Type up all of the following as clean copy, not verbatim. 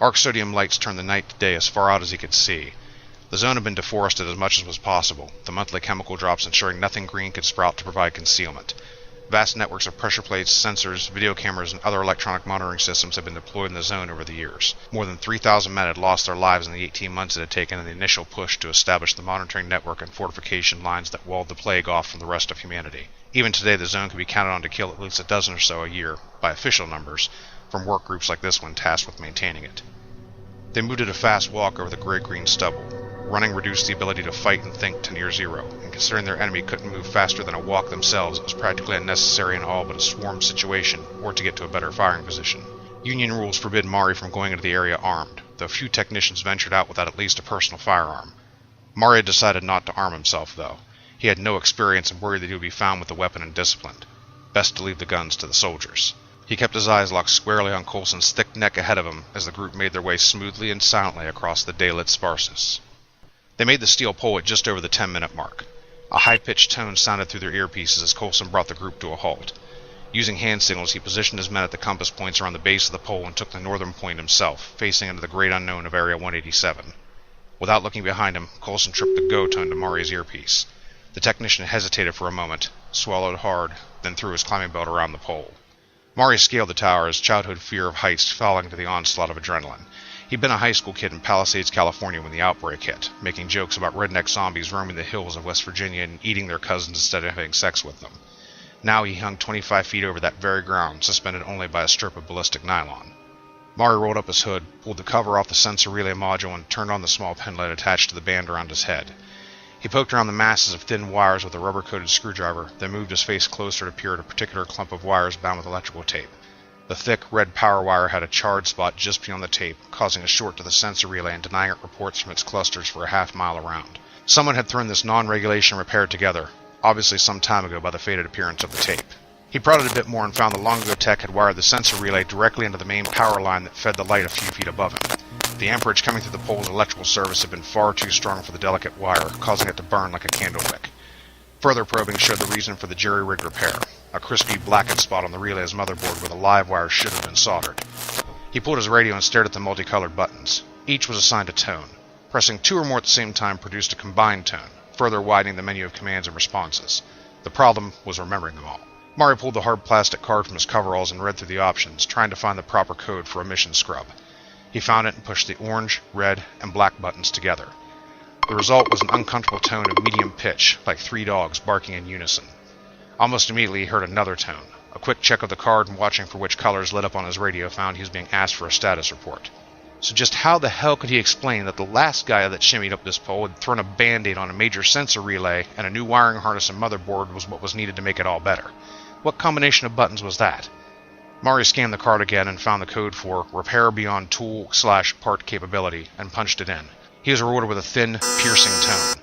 Arc sodium lights turned the night to day as far out as he could see. The zone had been deforested as much as was possible, the monthly chemical drops ensuring nothing green could sprout to provide concealment. Vast networks of pressure plates, sensors, video cameras, and other electronic monitoring systems had been deployed in the zone over the years. More than 3,000 men had lost their lives in the 18 months it had taken in the initial push to establish the monitoring network and fortification lines that walled the plague off from the rest of humanity. Even today, the zone could be counted on to kill at least a dozen or so a year, by official numbers, from work groups like this one tasked with maintaining it. They moved at a fast walk over the gray-green stubble. Running reduced the ability to fight and think to near zero, and considering their enemy couldn't move faster than a walk themselves, it was practically unnecessary in all but a swarm situation, or to get to a better firing position. Union rules forbid Mari from going into the area armed, though few technicians ventured out without at least a personal firearm. Mari had decided not to arm himself, though. He had no experience and worried that he would be found with the weapon and disciplined. Best to leave the guns to the soldiers. He kept his eyes locked squarely on Coulson's thick neck ahead of him as the group made their way smoothly and silently across the daylit sparseness. They made the steel pole at just over the 10-minute mark. A high-pitched tone sounded through their earpieces as Coulson brought the group to a halt. Using hand signals, he positioned his men at the compass points around the base of the pole and took the northern point himself, facing into the great unknown of Area 187. Without looking behind him, Coulson tripped the go tone to Mari's earpiece. The technician hesitated for a moment, swallowed hard, then threw his climbing belt around the pole. Mari scaled the tower, his childhood fear of heights falling to the onslaught of adrenaline. He'd been a high school kid in Palisades, California when the outbreak hit, making jokes about redneck zombies roaming the hills of West Virginia and eating their cousins instead of having sex with them. Now he hung 25 feet over that very ground, suspended only by a strip of ballistic nylon. Mari rolled up his hood, pulled the cover off the sensor relay module, and turned on the small pinlight attached to the band around his head. He poked around the masses of thin wires with a rubber-coated screwdriver, then moved his face closer to peer at a particular clump of wires bound with electrical tape. The thick, red power wire had a charred spot just beyond the tape, causing a short to the sensor relay and denying it reports from its clusters for a half-mile around. Someone had thrown this non-regulation repair together, obviously some time ago by the faded appearance of the tape. He prodded a bit more and found the long-ago tech had wired the sensor relay directly into the main power line that fed the light a few feet above him. The amperage coming through the pole's electrical service had been far too strong for the delicate wire, causing it to burn like a candle wick. Further probing showed the reason for the jury-rigged repair, a crispy blackened spot on the relay's motherboard where the live wire should have been soldered. He pulled his radio and stared at the multicolored buttons. Each was assigned a tone. Pressing two or more at the same time produced a combined tone, further widening the menu of commands and responses. The problem was remembering them all. Mari pulled the hard plastic card from his coveralls and read through the options, trying to find the proper code for emission scrub. He found it and pushed the orange, red, and black buttons together. The result was an uncomfortable tone of medium pitch, like three dogs barking in unison. Almost immediately he heard another tone. A quick check of the card and watching for which colors lit up on his radio found he was being asked for a status report. So just how the hell could he explain that the last guy that shimmied up this pole had thrown a band-aid on a major sensor relay and a new wiring harness and motherboard was what was needed to make it all better? What combination of buttons was that? Mari scanned the card again and found the code for Repair Beyond Tool/Part Capability and punched it in. He was rewarded with a thin, piercing tone.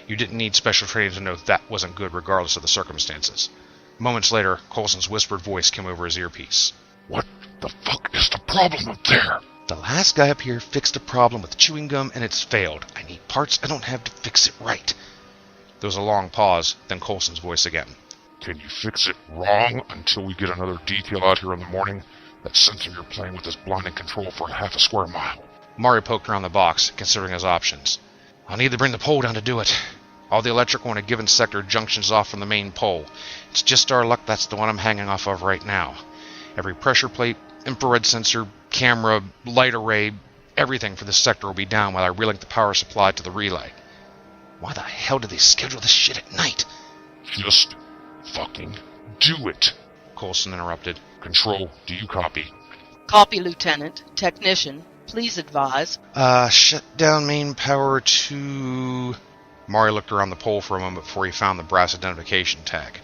You didn't need special training to know that wasn't good regardless of the circumstances. Moments later, Coulson's whispered voice came over his earpiece. What the fuck is the problem up there? The last guy up here fixed a problem with chewing gum and it's failed. I need parts I don't have to fix it right. There was a long pause, then Coulson's voice again. Can you fix it wrong until we get another detail out here in the morning? That sensor you're playing with is blinding control for half a square mile. Mari poked around the box, considering his options. I'll need to bring the pole down to do it. All the electrical in a given sector junctions off from the main pole. It's just our luck that's the one I'm hanging off of right now. Every pressure plate, infrared sensor, camera, light array, everything for this sector will be down while I relink the power supply to the relay. Why the hell do they schedule this shit at night? Just fucking do it, Coulson interrupted. Control, do you copy? Copy, Lieutenant. Technician, please advise. Shut down main power to... Mari looked around the pole for a moment before he found the brass identification tag.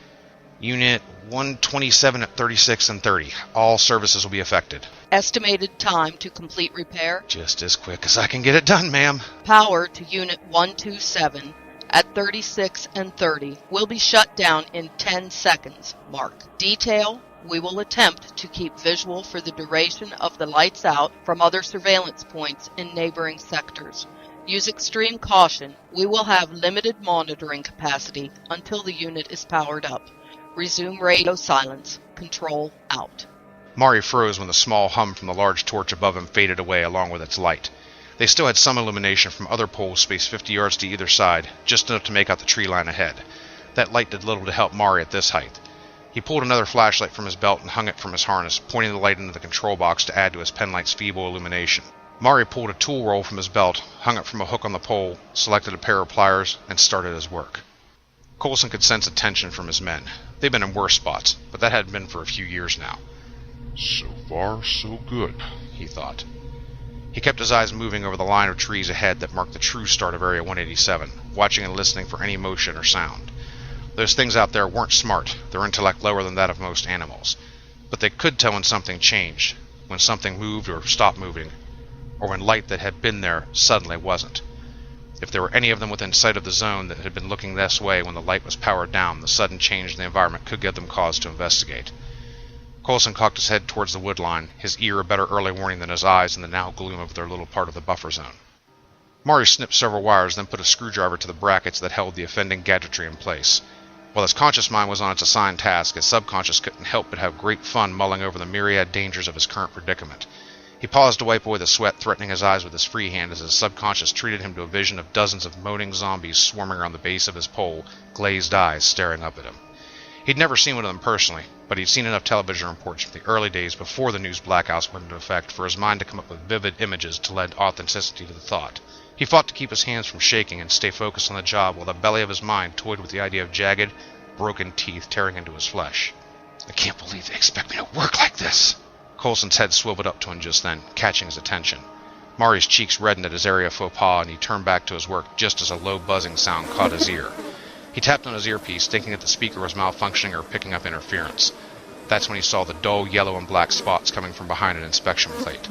Unit 127 at 36 and 30. All services will be affected. Estimated time to complete repair? Just as quick as I can get it done, ma'am. Power to Unit 127 at 36 and 30 will be shut down in 10 seconds. Mark. Detail, we will attempt to keep visual for the duration of the lights out from other surveillance points in neighboring sectors. Use extreme caution. We will have limited monitoring capacity until the unit is powered up. Resume radio silence. Control out. Mari froze when the small hum from the large torch above him faded away along with its light. They still had some illumination from other poles spaced 50 yards to either side, just enough to make out the tree line ahead. That light did little to help Mari at this height. He pulled another flashlight from his belt and hung it from his harness, pointing the light into the control box to add to his penlight's feeble illumination. Mari pulled a tool roll from his belt, hung it from a hook on the pole, selected a pair of pliers, and started his work. Coulson could sense a tension from his men. They'd been in worse spots, but that hadn't been for a few years now. So far, so good, he thought. He kept his eyes moving over the line of trees ahead that marked the true start of Area 187, watching and listening for any motion or sound. Those things out there weren't smart, their intellect lower than that of most animals. But they could tell when something changed, when something moved or stopped moving, or when light that had been there suddenly wasn't. If there were any of them within sight of the zone that had been looking this way when the light was powered down, the sudden change in the environment could give them cause to investigate. Coulson cocked his head towards the wood line, his ear a better early warning than his eyes in the now gloom of their little part of the buffer zone. Mari snipped several wires, then put a screwdriver to the brackets that held the offending gadgetry in place. While his conscious mind was on its assigned task, his subconscious couldn't help but have great fun mulling over the myriad dangers of his current predicament. He paused to wipe away the sweat threatening his eyes with his free hand as his subconscious treated him to a vision of dozens of moaning zombies swarming around the base of his pole, glazed eyes staring up at him. He'd never seen one of them personally, but he'd seen enough television reports from the early days before the news blackouts went into effect for his mind to come up with vivid images to lend authenticity to the thought. He fought to keep his hands from shaking and stay focused on the job while the belly of his mind toyed with the idea of jagged, broken teeth tearing into his flesh. I can't believe they expect me to work like this. Coulson's head swiveled up to him just then, catching his attention. Mari's cheeks reddened at his area faux pas, and he turned back to his work just as a low buzzing sound caught his ear. He tapped on his earpiece, thinking that the speaker was malfunctioning or picking up interference. That's when he saw the dull yellow and black spots coming from behind an inspection plate.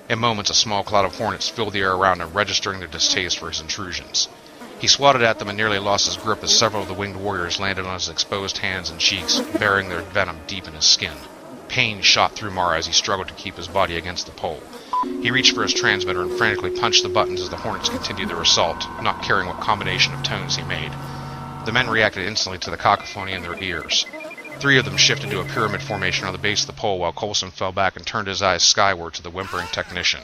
In moments, a small cloud of hornets filled the air around him, registering their distaste for his intrusions. He swatted at them and nearly lost his grip as several of the winged warriors landed on his exposed hands and cheeks, burying their venom deep in his skin. Pain shot through Mara as he struggled to keep his body against the pole. He reached for his transmitter and frantically punched the buttons as the hornets continued their assault, not caring what combination of tones he made. The men reacted instantly to the cacophony in their ears. 3 of them shifted to a pyramid formation on the base of the pole while Coulson fell back and turned his eyes skyward to the whimpering technician.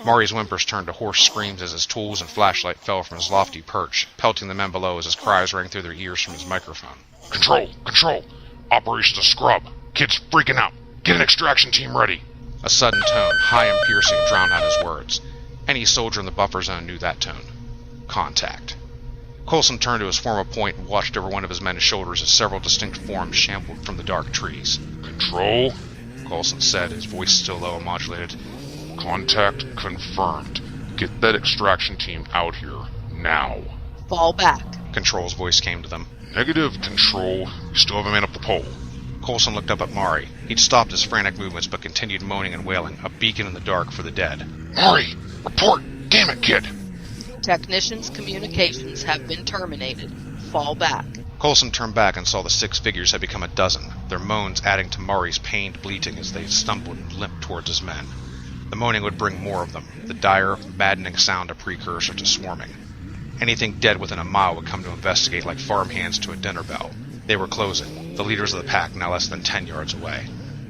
Mari's whimpers turned to hoarse screams as his tools and flashlight fell from his lofty perch, pelting the men below as his cries rang through their ears from his microphone. Control! Control! Operation's a scrub! Kid's freaking out! Get an extraction team ready! A sudden tone, high and piercing, drowned out his words. Any soldier in the buffer zone knew that tone. Contact. Coulson turned to his former point and watched over one of his men's shoulders as several distinct forms shambled from the dark trees. Control? Coulson said, his voice still low and modulated. Contact confirmed. Get that extraction team out here, now. Fall back. Control's voice came to them. Negative, Control. We still have a man up the pole. Coulson looked up at Mari. He'd stopped his frantic movements but continued moaning and wailing, a beacon in the dark for the dead. Mari! Report! Damn it, kid! Technicians' communications have been terminated. Fall back. Coulson turned back and saw the 6 figures had become a dozen, their moans adding to Mari's pained bleating as they stumbled and limped towards his men. The moaning would bring more of them, the dire, maddening sound a precursor to swarming. Anything dead within a mile would come to investigate like farmhands to a dinner bell. They were closing, the leaders of the pack now less than 10 yards away.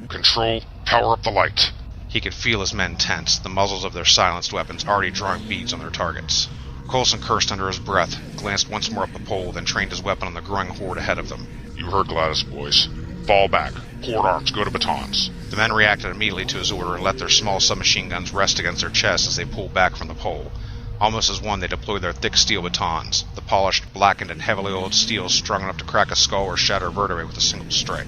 Control, power up the light. He could feel his men tense, the muzzles of their silenced weapons already drawing beads on their targets. Coulson cursed under his breath, glanced once more up the pole, then trained his weapon on the growing horde ahead of them. You heard Gladys, boys. Fall back. Port arms, go to batons. The men reacted immediately to his order and let their small submachine guns rest against their chests as they pulled back from the pole. Almost as one, they deployed their thick steel batons, the polished, blackened, and heavily oiled steel strong enough to crack a skull or shatter a vertebrae with a single strike.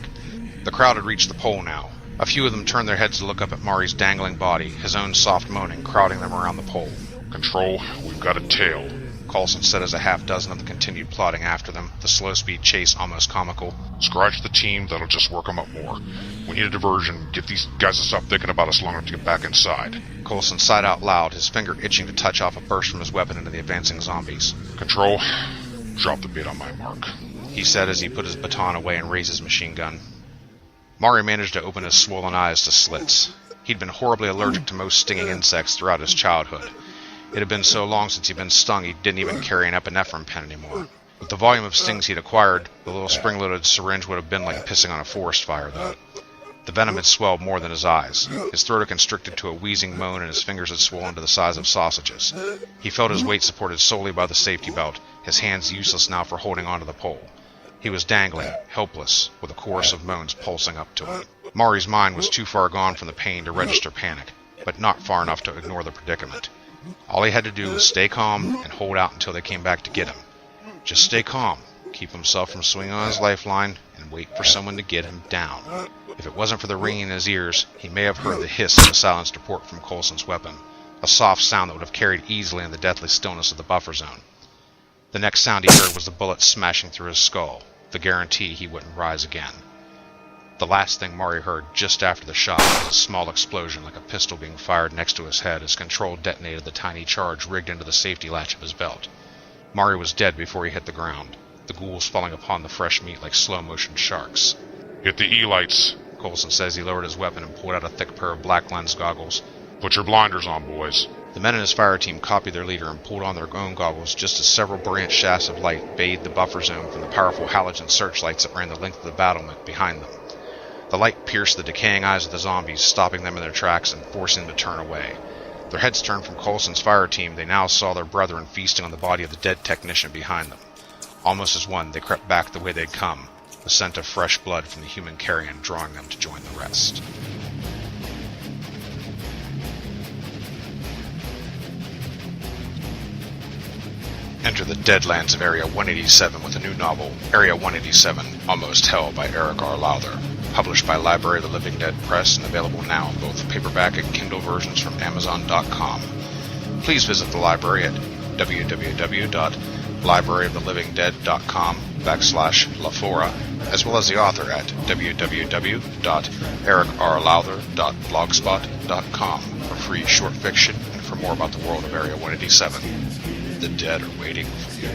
The crowd had reached the pole now. A few of them turned their heads to look up at Mari's dangling body, his own soft moaning crowding them around the pole. Control, we've got a tail. Coulson said as a half-dozen of them continued plodding after them, the slow-speed chase almost comical. Scratch the team, that'll just work them up more. We need a diversion. Get these guys to stop thinking about us long enough to get back inside. Coulson sighed out loud, his finger itching to touch off a burst from his weapon into the advancing zombies. Control, drop the bait on my mark, he said as he put his baton away and raised his machine gun. Mari managed to open his swollen eyes to slits. He'd been horribly allergic to most stinging insects throughout his childhood. It had been so long since he'd been stung he didn't even carry an epinephrine pen anymore. With the volume of stings he'd acquired, the little spring-loaded syringe would have been like pissing on a forest fire, though. The venom had swelled more than his eyes. His throat had constricted to a wheezing moan and his fingers had swollen to the size of sausages. He felt his weight supported solely by the safety belt, his hands useless now for holding onto the pole. He was dangling, helpless, with a chorus of moans pulsing up to him. Mari's mind was too far gone from the pain to register panic, but not far enough to ignore the predicament. All he had to do was stay calm and hold out until they came back to get him. Just stay calm, keep himself from swinging on his lifeline, and wait for someone to get him down. If it wasn't for the ringing in his ears, he may have heard the hiss of the silenced report from Coulson's weapon, a soft sound that would have carried easily in the deathly stillness of the buffer zone. The next sound he heard was the bullet smashing through his skull, the guarantee he wouldn't rise again. The last thing Mari heard just after the shot was a small explosion like a pistol being fired next to his head as Control detonated the tiny charge rigged into the safety latch of his belt. Mari was dead before he hit the ground, the ghouls falling upon the fresh meat like slow-motion sharks. Hit the E-lights, Coulson says. He lowered his weapon and pulled out a thick pair of black lens goggles. Put your blinders on, boys. The men in his fire team copied their leader and pulled on their own goggles just as several brilliant shafts of light bathed the buffer zone from the powerful halogen searchlights that ran the length of the battlement behind them. The light pierced the decaying eyes of the zombies, stopping them in their tracks and forcing them to turn away. Their heads turned from Coulson's fire team, they now saw their brethren feasting on the body of the dead technician behind them. Almost as one, they crept back the way they'd come, the scent of fresh blood from the human carrion drawing them to join the rest. Enter the deadlands of Area 187 with a new novel, Area 187, Almost Hell by Eric+r+lowther, published by Library of the Living Dead Press and available now in both paperback and Kindle versions from Amazon.com. Please visit the library at www.libraryofthelivingdead.com/lafora, as well as the author at www.eric+r+lowther.blogspot.com for free short fiction and for more about the world of Area 187. The dead are waiting for you.